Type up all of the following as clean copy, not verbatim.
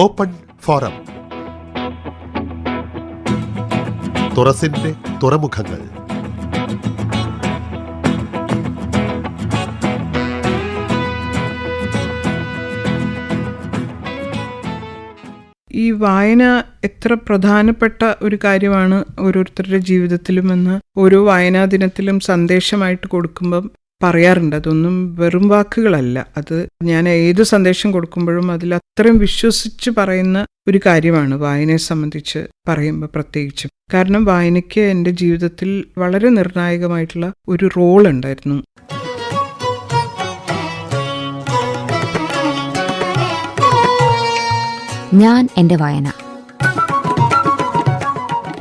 Open forum. തുറസിന്റെ തുറമുഖങ്ങൾ. ഈ വായന എത്ര പ്രധാനപ്പെട്ട ഒരു കാര്യമാണ് ഓരോരുത്തരുടെ ജീവിതത്തിലുമെന്ന് ഓരോ വായനാ ദിനത്തിലും സന്ദേശമായിട്ട് കൊടുക്കുമ്പം പറയാറുണ്ട്. അതൊന്നും വെറും വാക്കുകളല്ല. അത് ഞാൻ ഏത് സന്ദേശം കൊടുക്കുമ്പോഴും അതിൽ അത്രയും വിശ്വസിച്ച് പറയുന്ന ഒരു കാര്യമാണ് വായനയെ സംബന്ധിച്ച് പറയുമ്പോൾ പ്രത്യേകിച്ചും. കാരണം വായനയ്ക്ക് എൻ്റെ ജീവിതത്തിൽ വളരെ നിർണായകമായിട്ടുള്ള ഒരു റോൾ ഉണ്ടായിരുന്നു. ഞാൻ എൻ്റെ വായന.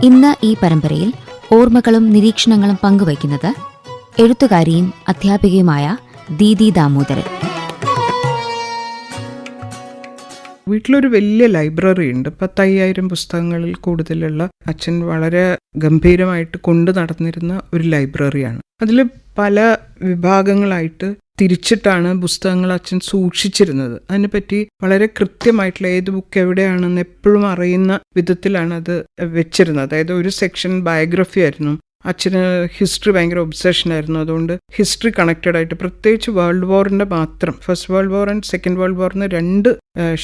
ഇന്ന് ഈ പരമ്പരയിൽ ഓർമ്മകളും നിരീക്ഷണങ്ങളും പങ്കുവയ്ക്കുന്നത് എഴുത്തുകാരിയും അധ്യാപികയുമായ ദീദി ദാമോദരൻ. വീട്ടിലൊരു വലിയ ലൈബ്രറി ഉണ്ട്. 10,000 പുസ്തകങ്ങളിൽ കൂടുതലുള്ള അച്ഛൻ വളരെ ഗംഭീരമായിട്ട് കൊണ്ടു നടന്നിരുന്ന ഒരു ലൈബ്രറിയാണ്. അതിൽ പല വിഭാഗങ്ങളായിട്ട് തിരിച്ചിട്ടാണ് പുസ്തകങ്ങൾ അച്ഛൻ സൂക്ഷിച്ചിരുന്നത്. അതിനെപ്പറ്റി വളരെ കൃത്യമായിട്ടുള്ള ഏത് ബുക്ക് എവിടെയാണെന്ന് എപ്പോഴും അറിയുന്ന വിധത്തിലാണ് അത് വെച്ചിരുന്നത്. അതായത് ഒരു സെക്ഷൻ ബയോഗ്രഫി ആയിരുന്നു. അച്ഛന് ഹിസ്റ്ററി ഭയങ്കര ഒബ്സഷനായിരുന്നു. അതുകൊണ്ട് ഹിസ്റ്ററി കണക്റ്റഡ് ആയിട്ട് പ്രത്യേകിച്ച് വേൾഡ് വാറിൻ്റെ മാത്രം, first world war and second world വാറിന് 2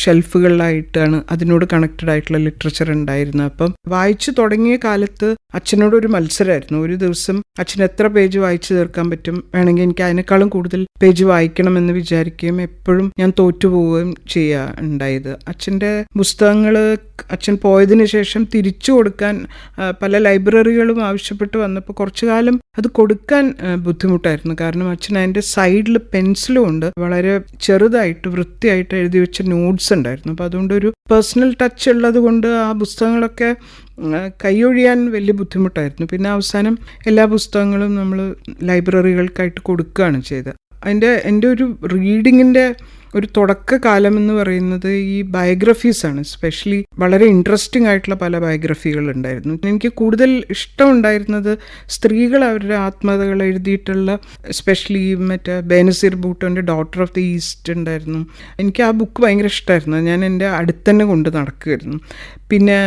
ഷെൽഫുകളിലായിട്ടാണ് അതിനോട് കണക്റ്റഡ് ആയിട്ടുള്ള ലിറ്ററേച്ചർ ഉണ്ടായിരുന്നത്. അപ്പം വായിച്ചു തുടങ്ങിയ കാലത്ത് അച്ഛനോടൊരു മത്സരമായിരുന്നു. ഒരു ദിവസം അച്ഛൻ എത്ര പേജ് വായിച്ചു തീർക്കാൻ പറ്റും, വേണമെങ്കിൽ എനിക്ക് അതിനേക്കാളും കൂടുതൽ പേജ് വായിക്കണമെന്ന് വിചാരിക്കുകയും എപ്പോഴും ഞാൻ തോറ്റുപോവുകയും ഉണ്ടായത്. അച്ഛൻ്റെ പുസ്തകങ്ങൾ അച്ഛൻ പോയതിന് ശേഷം തിരിച്ചു കൊടുക്കാൻ പല ലൈബ്രറികളും ആവശ്യപ്പെട്ട് വന്നപ്പോൾ കുറച്ചു കാലം അത് കൊടുക്കാൻ ബുദ്ധിമുട്ടായിരുന്നു. കാരണം അച്ഛൻ അതിൻ്റെ സൈഡിൽ പെൻസിലും ഉണ്ട്, വളരെ ചെറുതായിട്ട് വൃത്തിയായിട്ട് എഴുതി വെച്ച നോട്ട്സ് ഉണ്ടായിരുന്നു. അപ്പോൾ അതുകൊണ്ട് ഒരു പേഴ്സണൽ ടച്ച് ഉള്ളത് കൊണ്ട് ആ പുസ്തകങ്ങളൊക്കെ കൈയൊഴിയാൻ വലിയ ബുദ്ധിമുട്ടായിരുന്നു. പിന്നെ അവസാനം എല്ലാ പുസ്തകങ്ങളും നമ്മൾ ലൈബ്രറികൾക്കായിട്ട് കൊടുക്കുകയാണ് ചെയ്തത്. എൻ്റെ ഒരു റീഡിങ്ങിൻ്റെ ഒരു തുടക്കകാലം എന്ന് പറയുന്നത് ഈ ബയോഗ്രഫീസാണ്. എസ്പെഷ്യലി വളരെ ഇൻട്രസ്റ്റിംഗ് ആയിട്ടുള്ള പല ബയോഗ്രഫികൾ ഉണ്ടായിരുന്നു. എനിക്ക് കൂടുതൽ ഇഷ്ടമുണ്ടായിരുന്നത് സ്ത്രീകൾ അവരുടെ ആത്മകഥകൾ എഴുതിയിട്ടുള്ള, എസ്പെഷ്യലി മറ്റേ ബേനസീർ ഭൂട്ടോൻ്റെ ഡോട്ടർ ഓഫ് ദി ഈസ്റ്റ് ഉണ്ടായിരുന്നു. എനിക്ക് ആ ബുക്ക് ഭയങ്കര ഇഷ്ടമായിരുന്നു. ഞാൻ എൻ്റെ അടുത്തന്നെ കൊണ്ട് നടക്കുമായിരുന്നു. പിന്നെ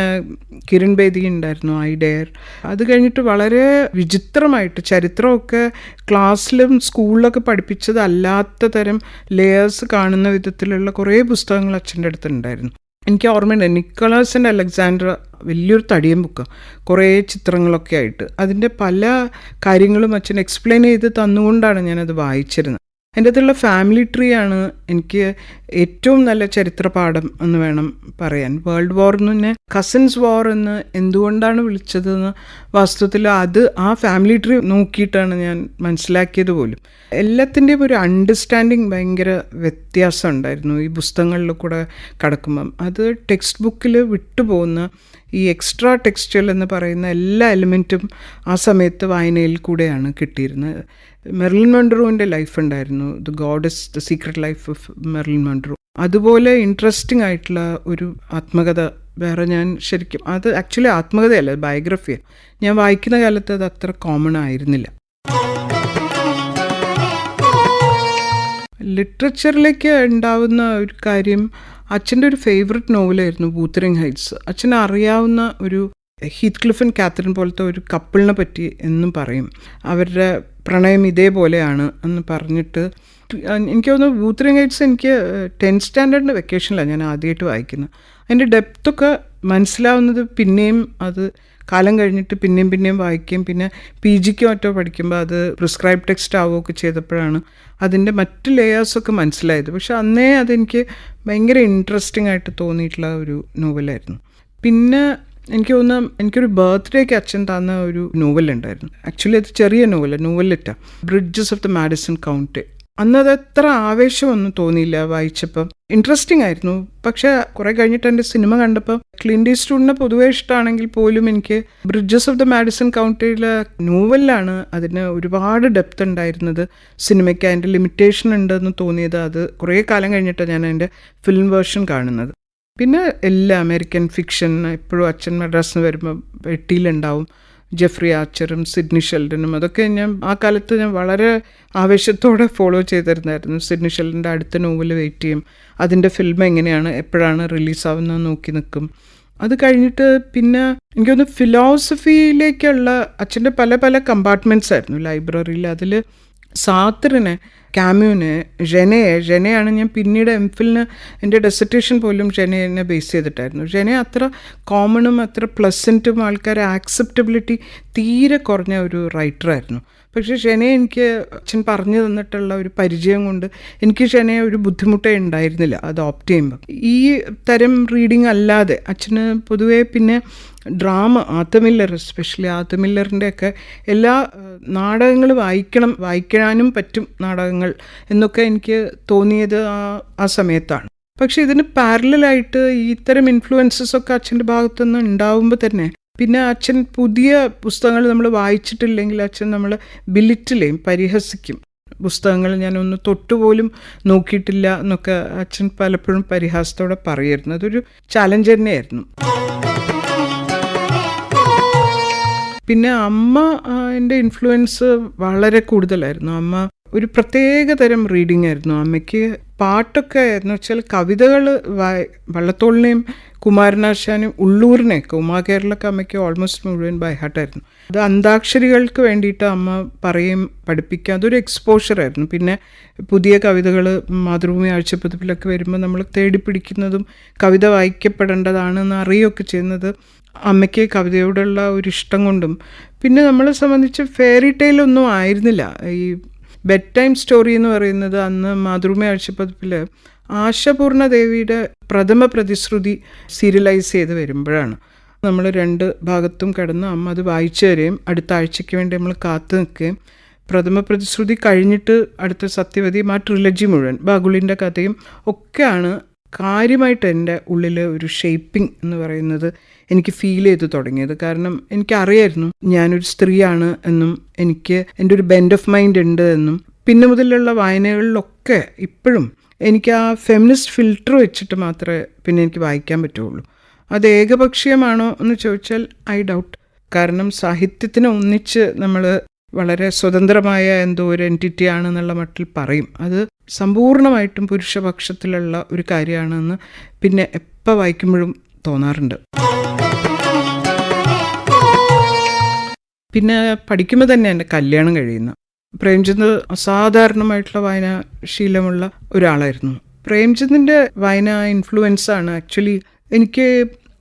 കിരൺ ബേദി ഉണ്ടായിരുന്നു, ഐ ഡെയർ. അത് കഴിഞ്ഞിട്ട് വളരെ വിചിത്രമായിട്ട് ചരിത്രമൊക്കെ ക്ലാസ്സിലും സ്കൂളിലൊക്കെ പഠിപ്പിച്ചതല്ലാത്ത തരം ലെയേഴ്സ് കാണുന്ന വിധത്തിലുള്ള കുറേ പുസ്തകങ്ങൾ അച്ഛൻ്റെ അടുത്തുണ്ടായിരുന്നു. എനിക്ക് ഓർമ്മയുണ്ട്, നിക്കോളാസ് ആൻഡ് അലക്സാൻഡ്ര, വലിയൊരു തടിയൻ ബുക്ക്, കുറേ ചിത്രങ്ങളൊക്കെ ആയിട്ട്. അതിൻ്റെ പല കാര്യങ്ങളും അച്ഛൻ എക്സ്പ്ലെയിൻ ചെയ്ത് തന്നുകൊണ്ടാണ് ഞാനത് വായിച്ചിരുന്നത്. എൻ്റെ അടുത്തുള്ള ഫാമിലി ട്രീ ആണ് എനിക്ക് ഏറ്റവും നല്ല ചരിത്ര പാഠം എന്ന് വേണം പറയാൻ. വേൾഡ് വാർ തന്നെ കസിൻസ് വാർ എന്ന് എന്തുകൊണ്ടാണ് വിളിച്ചതെന്ന് വാസ്തവത്തിൽ അത് ആ ഫാമിലി ട്രീ നോക്കിയിട്ടാണ് ഞാൻ മനസ്സിലാക്കിയത് പോലും. എല്ലാത്തിൻ്റെയും ഒരു അണ്ടർസ്റ്റാൻഡിങ് ഭയങ്കര വ്യത്യാസം ഉണ്ടായിരുന്നു ഈ പുസ്തകങ്ങളിൽ കൂടെ കടക്കുമ്പം. അത് ടെക്സ്റ്റ് ബുക്കിൽ വിട്ടുപോകുന്ന ഈ എക്സ്ട്രാ ടെക്സ്റ്റുവൽ എന്ന് പറയുന്ന എല്ലാ എലിമെൻറ്റും ആ സമയത്ത് വായനയിൽ കൂടെയാണ് കിട്ടിയിരുന്നത്. മെർലിൻ മൺട്രോവിൻ്റെ ലൈഫ് ഉണ്ടായിരുന്നു, the goddess, the secret life of Merlin Munro. അതുപോലെ ഇൻട്രസ്റ്റിംഗ് ആയിട്ടുള്ള ഒരു ആത്മകഥ വേറെ ഞാൻ ശരിക്കും, അത് ആക്ച്വലി ആത്മകഥയല്ല, ബയോഗ്രഫിയാണ്. ഞാൻ വായിക്കുന്ന കാലത്ത് അത് അത്ര കോമൺ ആയിരുന്നില്ല. ലിറ്ററേച്ചറിലേക്ക് ഉണ്ടാവുന്ന ഒരു കാര്യം, അച്ഛൻ്റെ ഒരു ഫേവററ്റ് നോവലായിരുന്നു വൂത്തറിങ് ഹൈറ്റ്സ്. അച്ഛനെ അറിയാവുന്ന ഒരു ഹീത്ത്ക്ലിഫ് ആൻഡ് കാത്തറിൻ പോലത്തെ ഒരു കപ്പിളിനെ പറ്റി എന്നും പറയും. അവരുടെ പ്രണയം ഇതേപോലെയാണ് എന്ന് പറഞ്ഞിട്ട് എനിക്ക് തോന്നുന്നു വൂത്തറിങ് ഹൈറ്റ്സ് എനിക്ക് 10th സ്റ്റാൻഡേർഡിൻ്റെ വെക്കേഷനിലാണ് ഞാൻ ആദ്യമായിട്ട് വായിക്കുന്നത്. അതിൻ്റെ ഡെപ്തൊക്കെ മനസ്സിലാവുന്നത് പിന്നെയും അത് കാലം കഴിഞ്ഞിട്ട് പിന്നെയും വായിക്കുകയും പിന്നെ PGക്ക് മറ്റോ പഠിക്കുമ്പോൾ അത് പ്രിസ്ക്രൈബ് ടെക്സ്റ്റ് ആവുകയൊക്കെ ചെയ്തപ്പോഴാണ് അതിൻ്റെ മറ്റ് ലെയേഴ്സൊക്കെ മനസ്സിലായത്. പക്ഷെ അന്നേ അതെനിക്ക് ഭയങ്കര ഇൻട്രസ്റ്റിംഗ് ആയിട്ട് തോന്നിയിട്ടുള്ള ഒരു നോവലായിരുന്നു. പിന്നെ എനിക്ക് തോന്നുന്നു എനിക്കൊരു ബർത്ത്ഡേക്ക് അച്ഛൻ തന്ന ഒരു നോവലുണ്ടായിരുന്നു. ആക്ച്വലി അത് ചെറിയ നോവലിറ്റാ, bridges of the Madison county. അന്നത് അത്ര ആവേശമൊന്നും തോന്നിയില്ല വായിച്ചപ്പം. ഇൻട്രസ്റ്റിംഗ് ആയിരുന്നു. പക്ഷേ കുറേ കഴിഞ്ഞിട്ട് എൻ്റെ സിനിമ കണ്ടപ്പോൾ ക്ലിൻ്റ് ഈസ്റ്റ്വുഡിനെ പൊതുവേ ഇഷ്ടമാണെങ്കിൽ പോലും എനിക്ക് ബ്രിഡ്ജസ് ഓഫ് ദ മാഡിസൺ കൗണ്ടിയിലെ നോവലിലാണ് അതിന് ഒരുപാട് ഡെപ്ത് ഉണ്ടായിരുന്നത്. സിനിമയ്ക്ക് അതിൻ്റെ ലിമിറ്റേഷൻ ഉണ്ടെന്ന് തോന്നിയത് അത് കുറേ കാലം കഴിഞ്ഞിട്ടാണ് ഞാൻ അതിൻ്റെ ഫിലിം വേർഷൻ കാണുന്നത്. പിന്നെ എല്ലാ അമേരിക്കൻ ഫിക്ഷൻ എപ്പോഴും അച്ഛൻ മദ്രാസിന് വരുമ്പോൾ പെട്ടിയിലുണ്ടാവും. ജെഫ്രി ആർച്ചറും സിഡ്നി ഷെൽഡനും അതൊക്കെ ആ കാലത്ത് ഞാൻ വളരെ ആവേശത്തോടെ ഫോളോ ചെയ്തിരുന്നായിരുന്നു. സിഡ്നി ഷെൽഡൻ്റെ അടുത്ത നോവൽ വെയിറ്റ് ചെയ്യും, അതിൻ്റെ ഫിലിം എങ്ങനെയാണ് എപ്പോഴാണ് റിലീസാവുന്നത് നോക്കി നിൽക്കും. അത് കഴിഞ്ഞിട്ട് പിന്നെ എനിക്കൊന്ന് ഫിലോസഫിയിലേക്കുള്ള അച്ഛൻ്റെ പല പല കമ്പാർട്ട്മെൻറ്റ്സ് ആയിരുന്നു ലൈബ്രറിയിൽ. അതിൽ സാത്രിനെ, കാമ്യൂനെ, ജെനയാണ് ഞാൻ പിന്നീട് എംഫിലിന് എൻ്റെ ഡെസർട്ടേഷൻ പോലും ജെനയെ ബേസ് ചെയ്തിട്ടായിരുന്നു. ജെന അത്ര കോമണും അത്ര പ്ലസൻറ്റും ആൾക്കാരെ ആക്സെപ്റ്റബിലിറ്റി തീരെ കുറഞ്ഞ ഒരു റൈറ്ററായിരുന്നു. പക്ഷേ ജെനയെ എനിക്ക് അച്ഛൻ പറഞ്ഞു തന്നിട്ടുള്ള ഒരു പരിചയം കൊണ്ട് എനിക്ക് ജെനയെ ഒരു ബുദ്ധിമുട്ടേ ഉണ്ടായിരുന്നില്ല അത് ഓപ്റ്റ് ചെയ്യുമ്പോൾ. ഈ തരം റീഡിങ് അല്ലാതെ അച്ഛന് പൊതുവേ പിന്നെ drama, Arthur Miller, especially Arthur മില്ലറിൻ്റെയൊക്കെ എല്ലാ നാടകങ്ങൾ വായിക്കാനും പറ്റും നാടകങ്ങൾ എന്നൊക്കെ എനിക്ക് തോന്നിയത് ആ സമയത്താണ്. പക്ഷേ ഇതിന് പാരലായിട്ട് ഇത്തരം ഇൻഫ്ലുവൻസസ് ഒക്കെ അച്ഛൻ്റെ ഭാഗത്തുനിന്ന് ഉണ്ടാവുമ്പോൾ തന്നെ പിന്നെ അച്ഛൻ പുതിയ പുസ്തകങ്ങൾ നമ്മൾ വായിച്ചിട്ടില്ലെങ്കിൽ അച്ഛൻ നമ്മൾ ബിലിറ്റിലെയും പരിഹസിക്കും. പുസ്തകങ്ങൾ ഞാനൊന്ന് തൊട്ടുപോലും നോക്കിയിട്ടില്ല എന്നൊക്കെ അച്ഛൻ പലപ്പോഴും പരിഹാസത്തോടെ പറയുമായിരുന്നു. അതൊരു ചാലഞ്ച് തന്നെയായിരുന്നു. പിന്നെ അമ്മ എൻ്റെ ഇൻഫ്ലുവൻസ് വളരെ കൂടുതലായിരുന്നു. അമ്മ ഒരു പ്രത്യേക തരം റീഡിംഗ് ആയിരുന്നു. അമ്മയ്ക്ക് പാട്ടൊക്കെ എന്ന് വെച്ചാൽ കവിതകൾ വള്ളത്തോളിനെയും കുമാരനാശാനും ഉള്ളൂരിനെയൊക്കെ ഉമാകേരളൊക്കെ അമ്മയ്ക്ക് ഓൾമോസ്റ്റ് മുഴുവൻ ബൈ ഹാർട്ടായിരുന്നു. അത് അന്താക്ഷരികൾക്ക് വേണ്ടിയിട്ട് അമ്മ പറയും, പഠിപ്പിക്കുക, അതൊരു എക്സ്പോഷറായിരുന്നു. പിന്നെ പുതിയ കവിതകൾ മാതൃഭൂമി ആഴ്ചപ്പതിപ്പിലൊക്കെ വരുമ്പോൾ നമ്മൾ തേടി പിടിക്കുന്നതും കവിത വായിക്കപ്പെടേണ്ടതാണെന്ന് അറിയുകയൊക്കെ ചെയ്യുന്നത് അമ്മയ്ക്ക് കവിതയോടുള്ള ഒരു ഇഷ്ടം കൊണ്ടും. പിന്നെ നമ്മളെ സംബന്ധിച്ച് ഫെയറി ടെയിലൊന്നും ആയിരുന്നില്ല. ഈ ബെഡ് ടൈം സ്റ്റോറി എന്ന് പറയുന്നത് അന്ന് മാതൃഭൂമി ആഴ്ചപ്പതിപ്പിൽ ആശാപൂർണ ദേവിയുടെ പ്രഥമ പ്രതിശ്രുതി സീരിയലൈസ് ചെയ്ത് വരുമ്പോഴാണ് നമ്മൾ 2 ഭാഗത്തും കിടന്ന് അമ്മ അത് വായിച്ചു തരികയും അടുത്ത ആഴ്ചയ്ക്ക് വേണ്ടി നമ്മൾ കാത്തു നിൽക്കുകയും പ്രഥമ പ്രതിശ്രുതി കഴിഞ്ഞിട്ട് അടുത്ത സത്യവതി ആ ട്രിലജി മുഴുവൻ ബാഗുളിൻ്റെ കഥയും ഒക്കെയാണ് കാര്യമായിട്ട് എൻ്റെ ഉള്ളിൽ ഒരു ഷേപ്പിംഗ് എന്ന് പറയുന്നത് എനിക്ക് ഫീൽ ചെയ്ത് തുടങ്ങിയത്. കാരണം എനിക്കറിയായിരുന്നു ഞാനൊരു സ്ത്രീയാണ് എന്നും എനിക്ക് എൻ്റെ ഒരു ബെൻഡ് ഓഫ് മൈൻഡ് ഉണ്ട് എന്നും. പിന്നെ മുതലുള്ള വായനകളിലൊക്കെ ഇപ്പോഴും എനിക്ക് ആ ഫെമിനിസ്റ്റ് ഫിൽറ്റർ വെച്ചിട്ട് മാത്രമേ പിന്നെ എനിക്ക് വായിക്കാൻ പറ്റുള്ളൂ. അത് ഏകപക്ഷീയമാണോ എന്ന് ചോദിച്ചാൽ ഐ ഡൗട്ട്. കാരണം സാഹിത്യത്തിനെ ഒന്നിച്ച് നമ്മൾ വളരെ സ്വതന്ത്രമായ എന്തോ ഒരു എൻറ്റിറ്റി ആണെന്നുള്ള മട്ടിൽ പറയും. അത് സമ്പൂർണ്ണമായിട്ടും പുരുഷപക്ഷത്തിലുള്ള ഒരു കാര്യമാണെന്ന് പിന്നെ എപ്പോൾ വായിക്കുമ്പോഴും തോന്നാറുണ്ട്. പിന്നെ പഠിക്കുമ്പോൾ തന്നെ എൻ്റെ കല്യാണം കഴിയുന്നു. പ്രേംചന്ദ് അസാധാരണമായിട്ടുള്ള വായനാശീലമുള്ള ഒരാളായിരുന്നു. പ്രേംചന്ദിൻ്റെ വായന ഇൻഫ്ലുവൻസാണ് ആക്ച്വലി എനിക്ക്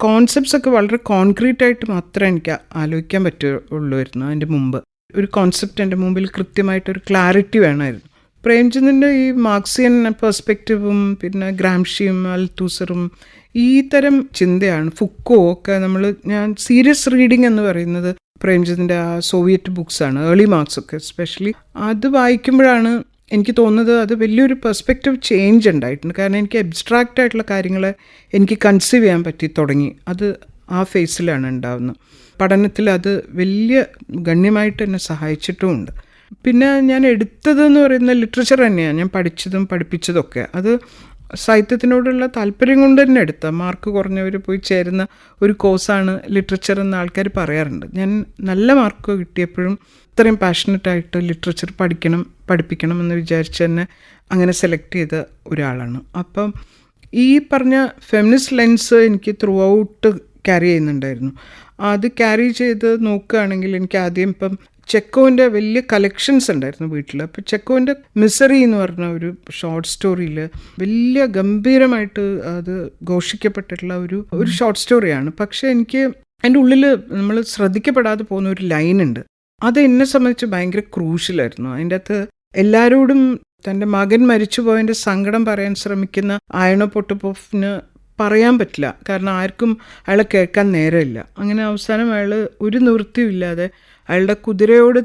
കോൺസെപ്റ്റ്സ് ഒക്കെ വളരെ കോൺക്രീറ്റ് ആയിട്ട് മാത്രമേ എനിക്ക് ആലോചിക്കാൻ പറ്റുള്ളൂമായിരുന്നു. അതിൻ്റെ മുമ്പ് ഒരു കോൺസെപ്റ്റ് എൻ്റെ മുമ്പിൽ കൃത്യമായിട്ടൊരു ക്ലാരിറ്റി വേണമായിരുന്നു. പ്രേംചന്ദിൻ്റെ ഈ മാർക്സിയൻ പെർസ്പെക്റ്റീവും പിന്നെ ഗ്രാംഷിയും അൽത്തൂസറും ഈ തരം ചിന്തയാണ്. ഫുക്കോ ഒക്കെ ഞാൻ സീരിയസ് റീഡിംഗ് എന്ന് പറയുന്നത് പ്രേംചന്ദിൻ്റെ ആ സോവിയറ്റ് ബുക്സാണ്, ഏർലി മാർക്സ് ഒക്കെ എസ്പെഷ്യലി. അത് വായിക്കുമ്പോഴാണ് എനിക്ക് തോന്നുന്നത് അത് വലിയൊരു പെർസ്പെക്റ്റീവ് ചേഞ്ച് ഉണ്ടായിട്ടുണ്ട്. കാരണം എനിക്ക് അബ്സ്ട്രാക്റ്റ് ആയിട്ടുള്ള കാര്യങ്ങളെ എനിക്ക് കൺസീവ് ചെയ്യാൻ പറ്റി തുടങ്ങി. അത് ആ ഫേസിലാണ് ഉണ്ടാവുന്നത്. പഠനത്തിൽ അത് വലിയ ഗണ്യമായിട്ട് എന്നെ സഹായിച്ചിട്ടുമുണ്ട്. പിന്നെ ഞാൻ എടുത്തതെന്ന് പറയുന്ന ലിറ്ററേച്ചർ തന്നെയാണ്. ഞാൻ പഠിച്ചതും പഠിപ്പിച്ചതൊക്കെ അത് സാഹിത്യത്തിനോടുള്ള താല്പര്യം കൊണ്ട് തന്നെ എടുത്ത മാർക്ക് കുറഞ്ഞവർ പോയി ചേരുന്ന ഒരു കോഴ്സാണ് ലിറ്ററേച്ചർ എന്ന് ആൾക്കാർ പറയാറുണ്ട്. ഞാൻ നല്ല മാർക്ക് കിട്ടിയപ്പോഴും ഇത്രയും പാഷനറ്റായിട്ട് ലിറ്ററേച്ചർ പഠിപ്പിക്കണം എന്ന് വിചാരിച്ച് തന്നെ അങ്ങനെ സെലക്ട് ചെയ്ത ഒരാളാണ്. അപ്പം ഈ പറഞ്ഞ ഫെമിനിസ്റ്റ് ലെൻസ് എനിക്ക് ത്രൂ ഔട്ട് ക്യാരി ചെയ്യുന്നുണ്ടായിരുന്നു. അത് ക്യാരി ചെയ്ത് നോക്കുകയാണെങ്കിൽ എനിക്ക് ആദ്യം ഇപ്പം ചെക്കോവിൻ്റെ വലിയ കളക്ഷൻസ് ഉണ്ടായിരുന്നു വീട്ടിൽ. അപ്പോൾ ചെക്കോവിൻ്റെ മിസറി എന്ന് പറഞ്ഞ ഒരു ഷോർട്ട് സ്റ്റോറിയിൽ വലിയ ഗംഭീരമായിട്ട് അത് ഘോഷിക്കപ്പെട്ടിട്ടുള്ള ഒരു ഷോർട്ട് സ്റ്റോറിയാണ്. പക്ഷേ എനിക്ക് എൻ്റെ ഉള്ളിൽ നമ്മൾ ശ്രദ്ധിക്കപ്പെടാതെ പോകുന്ന ഒരു ലൈനുണ്ട്. അത് എന്നെ സംബന്ധിച്ച് ഭയങ്കര ക്രൂഷ്യലായിരുന്നു. അതിൻ്റെ അകത്ത് എല്ലാവരോടും തൻ്റെ മകൻ മരിച്ചു പോയതിൻ്റെ സങ്കടം പറയാൻ ശ്രമിക്കുന്ന ആയണോ പൊട്ടുപോഫിന് പറയാൻ പറ്റില്ല. കാരണം ആർക്കും അയാളെ കേൾക്കാൻ നേരമില്ല. അങ്ങനെ അവസാനം അയാൾ ഒരു നിവൃത്തിയുമില്ലാതെ അയാളുടെ കുതിരയോട്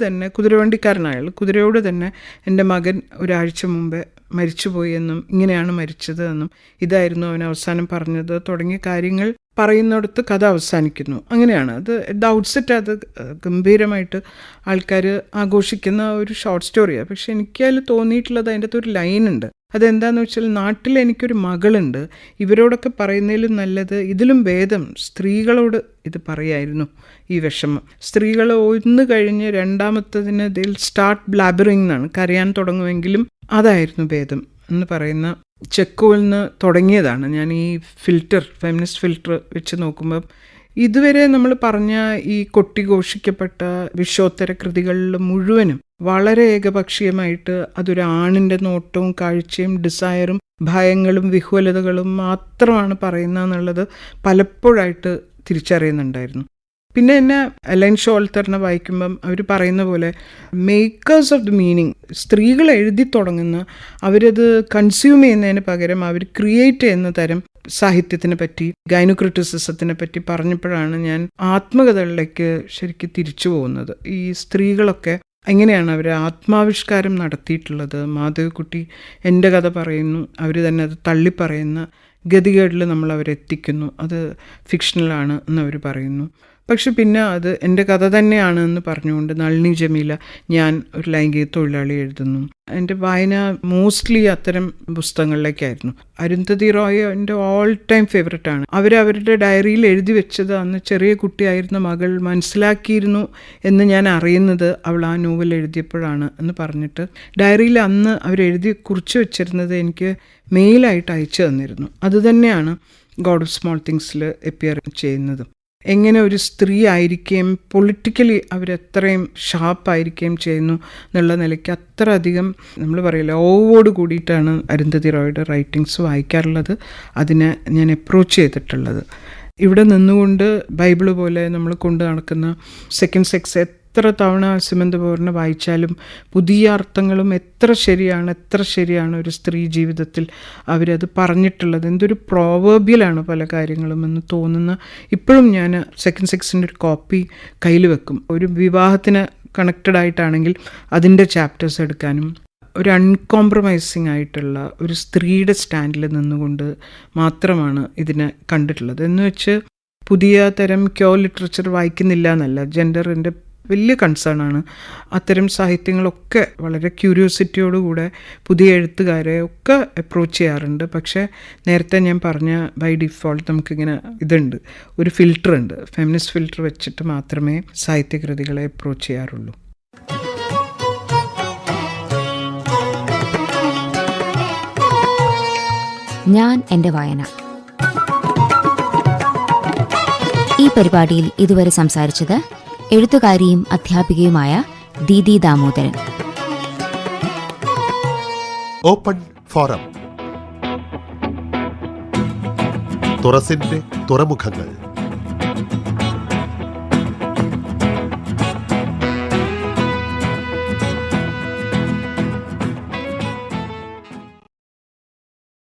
തന്നെ എൻ്റെ മകൻ ഒരാഴ്ച മുമ്പേ മരിച്ചുപോയി എന്നും ഇങ്ങനെയാണ് മരിച്ചത് എന്നും ഇതായിരുന്നു അവൻ അവസാനം പറഞ്ഞത് തുടങ്ങിയ കാര്യങ്ങൾ പറയുന്നിടത്ത് കഥ അവസാനിക്കുന്നു. അങ്ങനെയാണ് അത് ദ ഔട്ട്സെറ്റ്. അത് ഗംഭീരമായിട്ട് ആൾക്കാർ ആഘോഷിക്കുന്ന ഒരു ഷോർട്ട് സ്റ്റോറിയാണ്. പക്ഷെ എനിക്ക് അതിൽ തോന്നിയിട്ടുള്ളത് അതിൻ്റെ അകത്ത് ഒരു ലൈനുണ്ട്. അതെന്താന്ന് വെച്ചാൽ നാട്ടിൽ എനിക്കൊരു മകളുണ്ട്, ഇവരോടൊക്കെ പറയുന്നതിലും നല്ലത് ഇതിലും ഭേദം സ്ത്രീകളോട് ഇത് പറയായിരുന്നു ഈ വിഷമം. സ്ത്രീകൾ ഒന്ന് കഴിഞ്ഞ് രണ്ടാമത്തതിന് ദിൽ സ്റ്റാർട്ട് ബ്ലാബറിംഗ് എന്നാണ്, കരയാൻ തുടങ്ങുമെങ്കിലും അതായിരുന്നു ഭേദം എന്ന് പറയുന്ന ചെക്കോയിൽ നിന്ന് തുടങ്ങിയതാണ് ഞാൻ ഈ ഫെമിനിസ്റ്റ് ഫിൽറ്റർ വെച്ച് നോക്കുമ്പോൾ. ഇതുവരെ നമ്മൾ പറഞ്ഞ ഈ കൊട്ടിഘോഷിക്കപ്പെട്ട വിശ്വോത്തര കൃതികളിൽ മുഴുവനും വളരെ ഏകപക്ഷീയമായിട്ട് അതൊരു ആണിൻ്റെ നോട്ടവും കാഴ്ചയും ഡിസയറും ഭയങ്ങളും വിഹ്വലതകളും മാത്രമാണ് പറയുന്നതെന്നുള്ളത് പലപ്പോഴായിട്ട് തിരിച്ചറിയുന്നുണ്ടായിരുന്നു. പിന്നെ എന്നെ എലൈൻ ഷോൾട്ടറിനെ വായിക്കുമ്പം അവർ പറയുന്ന പോലെ മേക്കേഴ്സ് ഓഫ് ദി മീനിങ്, സ്ത്രീകൾ എഴുതി തുടങ്ങുന്ന, അവരത് കൺസ്യൂം ചെയ്യുന്നതിന് പകരം അവർ ക്രിയേറ്റ് ചെയ്യുന്ന തരം സാഹിത്യത്തിനെ പറ്റി, ഗൈനോക്രിറ്റിസിസത്തിനെ പറ്റി പറഞ്ഞപ്പോഴാണ് ഞാൻ ആത്മകഥകളിലേക്ക് ശരിക്കും തിരിച്ചു പോകുന്നത്. ഈ സ്ത്രീകളൊക്കെ എങ്ങനെയാണ് അവർ ആത്മാവിഷ്കാരം നടത്തിയിട്ടുള്ളത്. മാധവിക്കുട്ടി എൻ്റെ കഥ പറയുന്നു, അവർ തന്നെ അത് തള്ളിപ്പറയുന്ന ഗതികേടിൽ നമ്മൾ അവരെത്തിക്കുന്നു, അത് ഫിക്ഷണലാണ് എന്നവർ പറയുന്നു. പക്ഷെ പിന്നെ അത് എൻ്റെ കഥ തന്നെയാണ് എന്ന് പറഞ്ഞുകൊണ്ട് നളിനി ജമീല ഞാൻ ഒരു ലൈംഗിക തൊഴിലാളി എഴുതുന്നു. എൻ്റെ വായന മോസ്റ്റ്ലി അത്തരം പുസ്തകങ്ങളിലേക്കായിരുന്നു. അരുന്ധതി റോയ് എൻ്റെ ഓൾ ടൈം ഫേവററ്റാണ്. അവരവരുടെ ഡയറിയിൽ എഴുതി വെച്ചത് അന്ന് ചെറിയ കുട്ടിയായിരുന്ന മകൾ മനസ്സിലാക്കിയിരുന്നു എന്ന് ഞാൻ അറിയുന്നത് അവൾ ആ നോവൽ എഴുതിയപ്പോഴാണ് എന്ന് പറഞ്ഞിട്ട് ഡയറിയിൽ അന്ന് അവരെഴുതി കുറിച്ച് വെച്ചിരുന്നത് എനിക്ക് മെയിലായിട്ട് അയച്ചു തന്നിരുന്നു. അതുതന്നെയാണ് ഗോഡ് ഓഫ് സ്മോൾ തിങ്സിൽ എപ്പിയർ ചെയ്യുന്നതും. എങ്ങനെ ഒരു സ്ത്രീ ആയിരിക്കുകയും പൊളിറ്റിക്കലി അവരെത്രയും ഷാർപ്പായിരിക്കുകയും ചെയ്യുന്നു എന്നുള്ള നിലയ്ക്ക് അത്ര അധികം നമ്മൾ പറയില്ല ഓവോട് കൂടിയിട്ടാണ് അരുന്ധതി റോയുടെ റൈറ്റിങ്സ് വായിക്കാറുള്ളത്, അതിനെ ഞാൻ അപ്രോച്ച് ചെയ്തിട്ടുള്ളത്. ഇവിടെ നിന്നുകൊണ്ട് ബൈബിള് പോലെ നമ്മൾ കൊണ്ട് നടക്കുന്ന സെക്കൻഡ് സെക്സ് എത്ര തവണ സിമന്ത് പൗറിനെ വായിച്ചാലും പുതിയ അർത്ഥങ്ങളും എത്ര ശരിയാണ് ഒരു സ്ത്രീ ജീവിതത്തിൽ അവരത് പറഞ്ഞിട്ടുള്ളത്. എന്തൊരു പ്രോവേർബിയലാണ് പല കാര്യങ്ങളും എന്ന് തോന്നുന്ന. ഇപ്പോഴും ഞാൻ സെക്കൻഡ് സെക്സിൻ്റെ ഒരു കോപ്പി കയ്യിൽ വെക്കും. ഒരു വിവാഹത്തിന് കണക്റ്റഡ് ആയിട്ടാണെങ്കിൽ അതിൻ്റെ ചാപ്റ്റേഴ്സ് എടുക്കാനും, ഒരു അൺകോംപ്രമൈസിങ് ആയിട്ടുള്ള ഒരു സ്ത്രീയുടെ സ്റ്റാൻഡിൽ നിന്നുകൊണ്ട് മാത്രമാണ് ഇതിനെ കണ്ടിട്ടുള്ളത്. എന്ന് വെച്ച് പുതിയ തരം ലിറ്ററേച്ചർ വായിക്കുന്നില്ല എന്നല്ല, ജെൻഡറിൻ്റെ വലിയ കൺസേണാണ്. അത്തരം സാഹിത്യങ്ങളൊക്കെ വളരെ ക്യൂരിയോസിറ്റിയോടുകൂടെ പുതിയ എഴുത്തുകാരെ ഒക്കെ അപ്രോച്ച് ചെയ്യാറുണ്ട്. പക്ഷേ നേരത്തെ ഞാൻ പറഞ്ഞ ബൈ ഡിഫോൾട്ട് നമുക്കിങ്ങനെ ഇതുണ്ട്, ഒരു ഫിൽറ്റർ ഉണ്ട്, ഫെമിനിസ്റ്റ് ഫിൽറ്റർ വെച്ചിട്ട് മാത്രമേ സാഹിത്യകൃതികളെ അപ്രോച്ച് ചെയ്യാറുള്ളൂ. ഞാൻ എൻ്റെ വായന. ഈ പരിപാടിയിൽ ഇതുവരെ സംസാരിച്ചത് എഴുത്തുകാരിയും അധ്യാപികയുമായ ദീദി ദാമോദരൻ. Open forum. തുറസിന്റെ തുറമുഖങ്ങൾ.